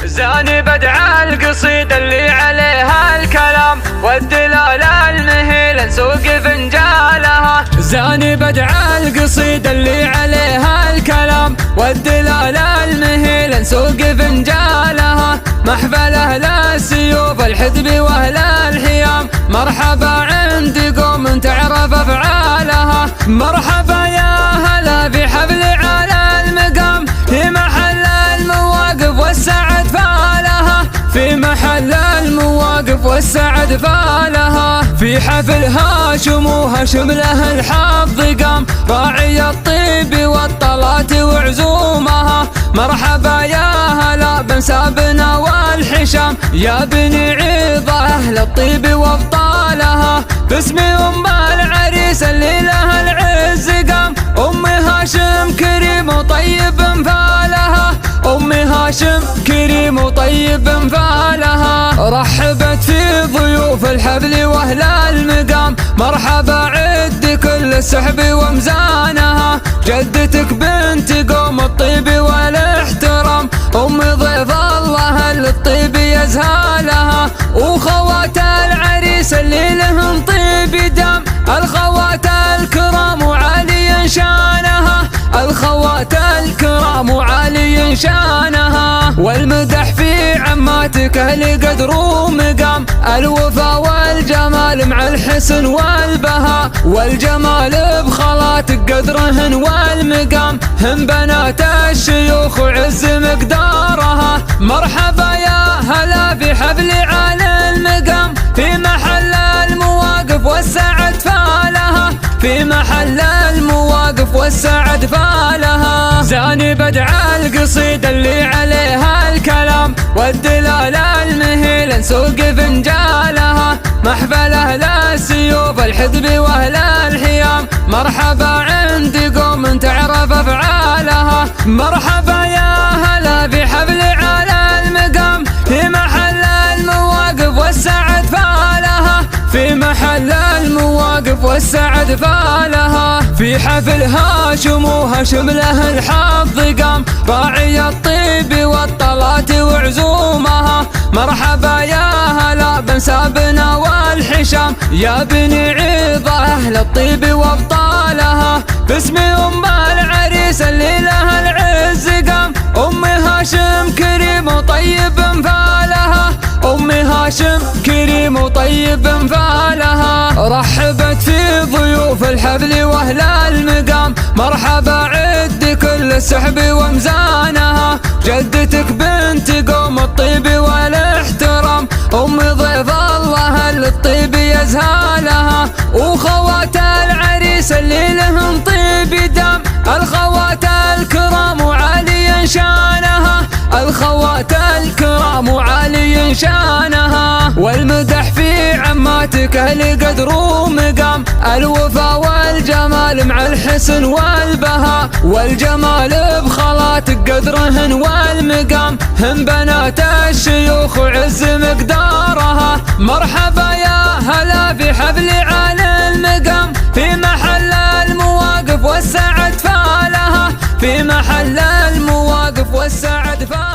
زاني بدع القصيدة اللي عليها الكلام والدلالة المهيلة نسوق فنجالها. زاني بدع القصيدة اللي عليها الكلام والدلالة المهيلة نسوق فنجالها. محفل أهل السيوف الحدب وأهل الحيام، مرحبا عند قوم تعرف أفعالها. مرحبا يا هلا في حفل على المقام، في محل المواقف والسعد فالها. في محل المواقف والسعد فالها. في حفلها شموها شمله الحظ قام، راعي الطيب والطلات وعزومها. مرحبا يا هلا بن سابنا والحشام، يا بني عيضة أهل الطيب وابطالها. باسم أم العريس اللي لها العز قام، أم هاشم كريم وطيب فالها. أم هاشم كريم وطيب فالها. رحبت في ضيوف الحفل وأهل المقام، مرحبا عد كل السحب ومزانها. جدتك بنت قوم الطيب والاحترام، أم ضيف الله للطيب يزهالها. وخوات العريس اللي لهم طيب دام، الخوات الكرام وعالي شانها. الخوات الكرام وعالي شانها. والمدح في عماتك أهل قدر ومقام، الوفا والجمال مع الحسن والبهاء. والجمال بخالاتك قدرهن والمقام، هم بنات الشيوخ وعز مقدارها. مرحبا يا هلا في حفل على المقام، في محل المواقف والسعد فالها. في محل المواقف والسعد فالها. زاني بدع القصيدة اللي عليها الكلام والدلالة المهيلة نسوق فنجالها. محفل أهل السيوف الحدب وأهل الحيام، مرحبا عند قوم تعرف أفعالها. مرحبا يا هلا في حفل على المقام، في محل المواقف والسعد فالها. في محل المواقف والسعد فالها. في حفلها شموها شمله الحظ قام، راعي الطيب والطلات وعزومها. مرحبا يا هلا بن سابنا والحشام، يا بني عيضة أهل الطيب وابطالها. باسم أم العريس اللي لها العز قام، أم هاشم كريم وطيب فالها. أم هاشم كريم وطيب فالها. رحبت في ضيوف الحفل وأهل المقام، مرحبا عد كل السحب ومزانها. جدتك بنت قوم الطيب والاحترام، أم ضيف الله للطيب يزهالها. وخوات العريس اللي لهم طيب دام، الخوات الكرام وعالي شانها. الخوات الكرام وعالي شانها. والمدح في عماتك أهل قدر ومقام، الوفا والجمال مع الحسن والبهاء. والجمال بخالاتك قدرهن والمقام، هم بنات الشيوخ وعز مقدارها. مرحبا يا هلا في حفل على المقام، في محل المواقف والسعد فالها. في محل المواقف والسعد فالها.